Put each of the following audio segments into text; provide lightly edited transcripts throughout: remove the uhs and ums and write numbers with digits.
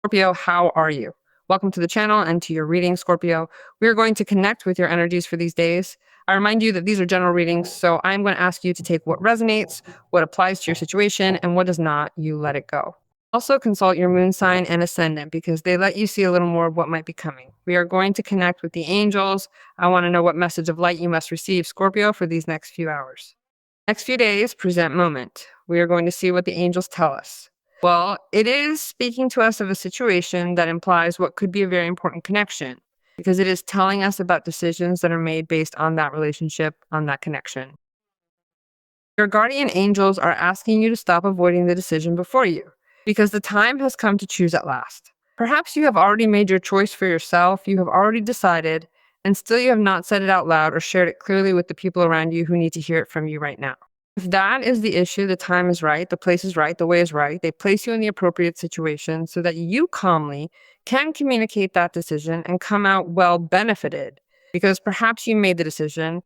Scorpio, how are you? Welcome to the channel and to your reading, Scorpio. We are going to connect with your energies for these days. I remind you that these are general readings, so I'm going to ask you to take what resonates, what applies to your situation, and what does not. You let it go. Also consult your moon sign and ascendant because they let you see a little more of what might be coming. We are going to connect with the angels. I want to know what message of light you must receive, Scorpio, for these next few hours. Next few days, present moment. We are going to see what the angels tell us. Well, it is speaking to us of a situation that implies what could be a very important connection because it is telling us about decisions that are made based on that relationship, on that connection. Your guardian angels are asking you to stop avoiding the decision before you because the time has come to choose at last. Perhaps you have already made your choice for yourself, you have already decided, and still you have not said it out loud or shared it clearly with the people around you who need to hear it from you right now. If that is the issue, the time is right, the place is right, the way is right. They place you in the appropriate situation so that you calmly can communicate that decision and come out well benefited because perhaps you made the decision.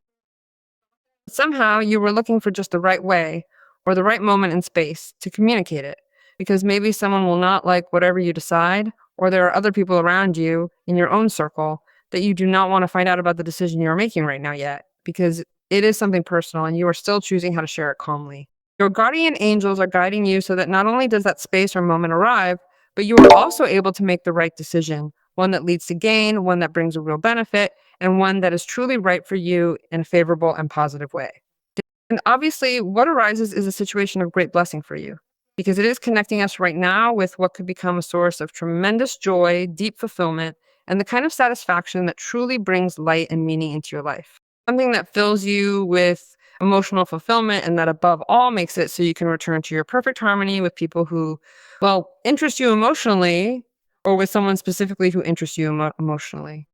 Somehow you were looking for just the right way or the right moment and space to communicate it because maybe someone will not like whatever you decide, or there are other people around you in your own circle that you do not want to find out about the decision you're making right now yet because it is something personal and you are still choosing how to share it calmly. Your guardian angels are guiding you so that not only does that space or moment arrive, but you are also able to make the right decision, one that leads to gain, one that brings a real benefit, and one that is truly right for you in a favorable and positive way. And obviously, what arises is a situation of great blessing for you because it is connecting us right now with what could become a source of tremendous joy, deep fulfillment, and the kind of satisfaction that truly brings light and meaning into your life. Something that fills you with emotional fulfillment and that above all makes it so you can return to your perfect harmony with people who, well, interest you emotionally or with someone specifically who interests you emotionally.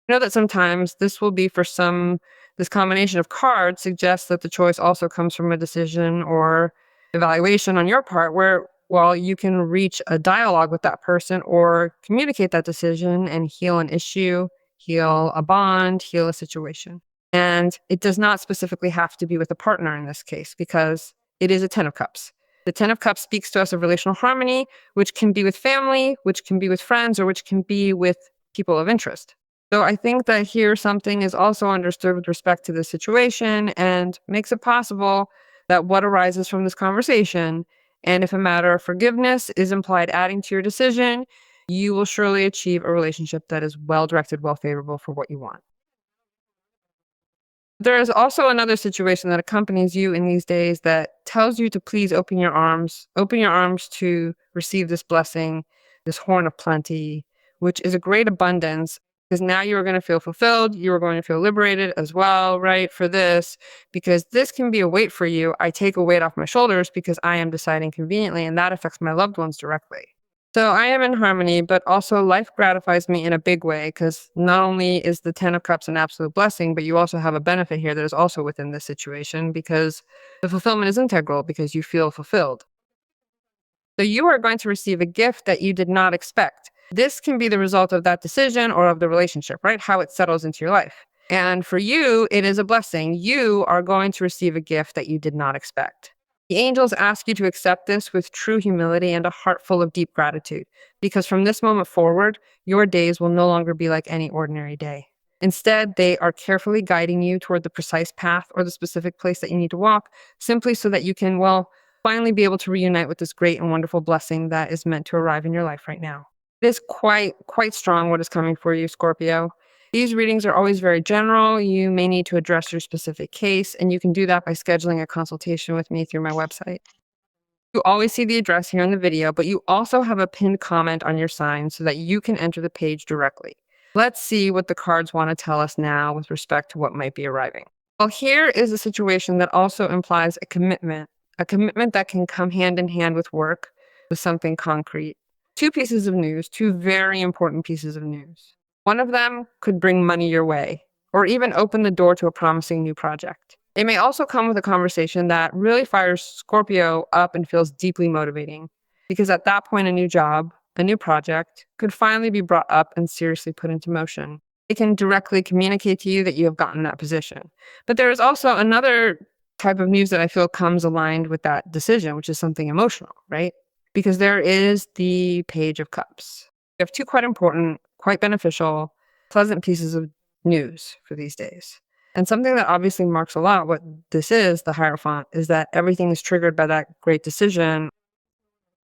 I know that sometimes this will be for some, this combination of cards suggests that the choice also comes from a decision or evaluation on your part where, well, you can reach a dialogue with that person or communicate that decision and heal an issue, heal a bond, heal a situation. And it does not specifically have to be with a partner in this case because it is a 10 of Cups. The 10 of Cups speaks to us of relational harmony, which can be with family, which can be with friends, or which can be with people of interest. So I think that here something is also understood with respect to the situation and makes it possible that what arises from this conversation, and if a matter of forgiveness is implied adding to your decision, you will surely achieve a relationship that is well-directed, well-favorable for what you want. There is also another situation that accompanies you in these days that tells you to please open your arms to receive this blessing, this horn of plenty, which is a great abundance, because now you are going to feel fulfilled. You are going to feel liberated as well, right? For this, because this can be a weight for you. I take a weight off my shoulders because I am deciding conveniently, and that affects my loved ones directly. So I am in harmony, but also life gratifies me in a big way because not only is the 10 of Cups an absolute blessing, but you also have a benefit here that is also within this situation because the fulfillment is integral because you feel fulfilled. So you are going to receive a gift that you did not expect. This can be the result of that decision or of the relationship, right? How it settles into your life. And for you, it is a blessing. You are going to receive a gift that you did not expect. The angels ask you to accept this with true humility and a heart full of deep gratitude, because from this moment forward, your days will no longer be like any ordinary day. Instead, they are carefully guiding you toward the precise path or the specific place that you need to walk, simply so that you can, well, finally be able to reunite with this great and wonderful blessing that is meant to arrive in your life right now. It is quite strong what is coming for you, Scorpio. These readings are always very general. You may need to address your specific case, and you can do that by scheduling a consultation with me through my website. You always see the address here in the video, but you also have a pinned comment on your sign so that you can enter the page directly. Let's see what the cards want to tell us now with respect to what might be arriving. Well, here is a situation that also implies a commitment that can come hand in hand with work, with something concrete. Two pieces of news, two very important pieces of news. One of them could bring money your way, or even open the door to a promising new project. It may also come with a conversation that really fires Scorpio up and feels deeply motivating, because at that point, a new job, a new project, could finally be brought up and seriously put into motion. It can directly communicate to you that you have gotten that position. But there is also another type of news that I feel comes aligned with that decision, which is something emotional, right? because there is the Page of Cups. We have two quite important, quite beneficial, pleasant pieces of news for these days. And something that obviously marks a lot what this is, the Hierophant, is that everything is triggered by that great decision,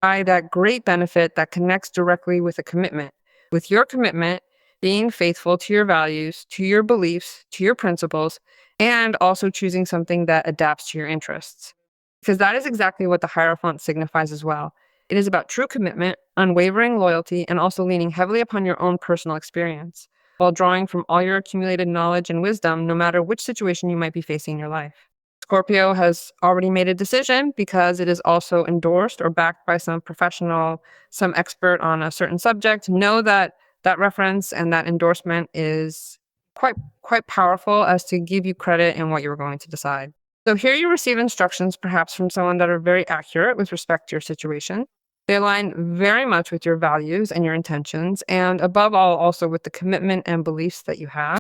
by that great benefit that connects directly with a commitment. With your commitment, being faithful to your values, to your beliefs, to your principles, and also choosing something that adapts to your interests. Because that is exactly what the Hierophant signifies as well. It is about true commitment, unwavering loyalty, and also leaning heavily upon your own personal experience, while drawing from all your accumulated knowledge and wisdom, no matter which situation you might be facing in your life. Scorpio has already made a decision because it is also endorsed or backed by some professional, some expert on a certain subject. Know that that reference and that endorsement is quite powerful as to give you credit in what you're going to decide. So here you receive instructions perhaps from someone that are very accurate with respect to your situation. They align very much with your values and your intentions, and above all, also with the commitment and beliefs that you have.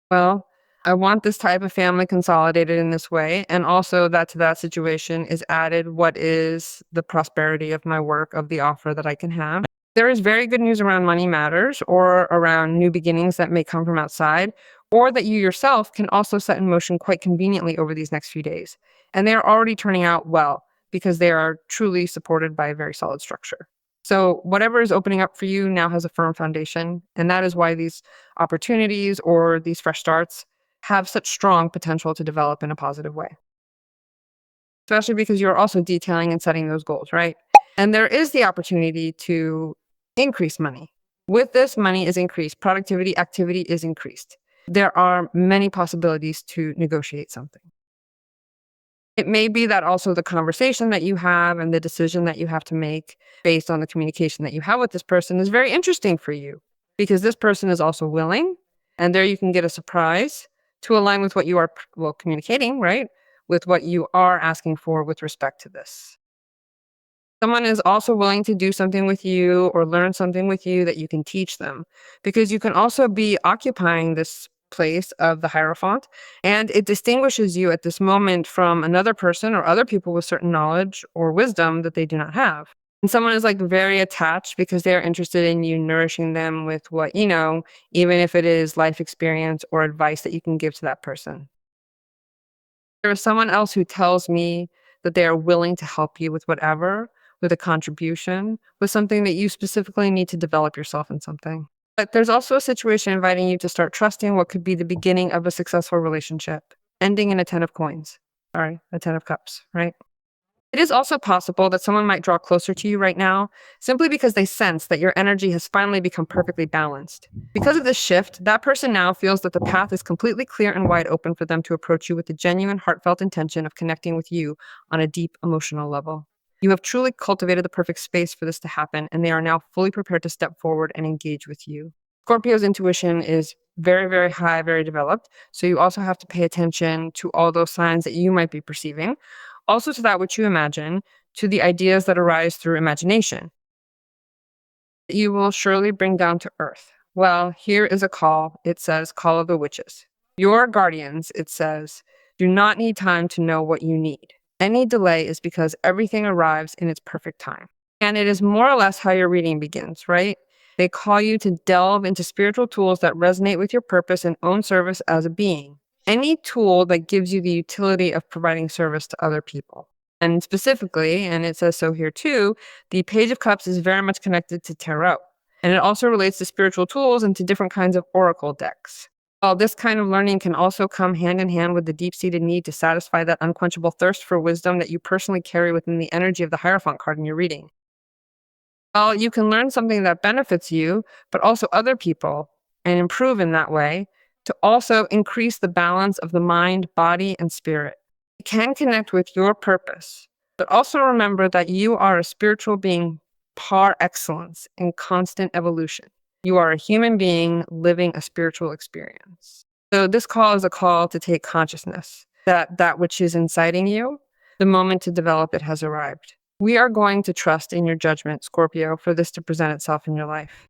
Well, I want this type of family consolidated in this way, and also that to that situation is added what is the prosperity of my work, of the offer that I can have. There is very good news around money matters or around new beginnings that may come from outside, or that you yourself can also set in motion quite conveniently over these next few days. And they are already turning out well because they are truly supported by a very solid structure. So whatever is opening up for you now has a firm foundation, and that is why these opportunities or these fresh starts have such strong potential to develop in a positive way. Especially because you're also detailing and setting those goals, right? And there is the opportunity to increase money. With this, money is increased, productivity, activity is increased. There are many possibilities to negotiate something. It may be that also the conversation that you have and the decision that you have to make based on the communication that you have with this person is very interesting for you because this person is also willing, and there you can get a surprise to align with what you are, well, communicating, right? With what you are asking for with respect to this. Someone is also willing to do something with you or learn something with you that you can teach them, because you can also be occupying this place of the Hierophant, and it distinguishes you at this moment from another person or other people with certain knowledge or wisdom that they do not have. And someone is like very attached because they're interested in you nourishing them with what you know, even if it is life experience or advice that you can give to that person. There is someone else who tells me that they are willing to help you with whatever, with a contribution, with something that you specifically need to develop yourself in something. But there's also a situation inviting you to start trusting what could be the beginning of a successful relationship, ending in a 10 of coins. Sorry, a 10 of cups, right? It is also possible that someone might draw closer to you right now simply because they sense that your energy has finally become perfectly balanced. Because of this shift, that person now feels that the path is completely clear and wide open for them to approach you with the genuine, heartfelt intention of connecting with you on a deep emotional level. You have truly cultivated the perfect space for this to happen, and they are now fully prepared to step forward and engage with you. Scorpio's intuition is very, very high, very developed. So you also have to pay attention to all those signs that you might be perceiving, also to that which you imagine, to the ideas that arise through imagination. You will surely bring down to earth. Well, here is a call. It says, Call of the Witches. Your guardians, it says, do not need time to know what you need. Any delay is because everything arrives in its perfect time. And it is more or less how your reading begins, right? They call you to delve into spiritual tools that resonate with your purpose and own service as a being. Any tool that gives you the utility of providing service to other people. And specifically, and it says so here too, the Page of Cups is very much connected to tarot. And it also relates to spiritual tools and to different kinds of oracle decks. While this kind of learning can also come hand in hand with the deep-seated need to satisfy that unquenchable thirst for wisdom that you personally carry within the energy of the Hierophant card in your reading. Well, you can learn something that benefits you, but also other people, and improve in that way to also increase the balance of the mind, body, and spirit. It can connect with your purpose, but also remember that you are a spiritual being par excellence in constant evolution. You are a human being living a spiritual experience. So this call is a call to take consciousness that that which is inciting you, the moment to develop it has arrived. We are going to trust in your judgment, Scorpio, for this to present itself in your life.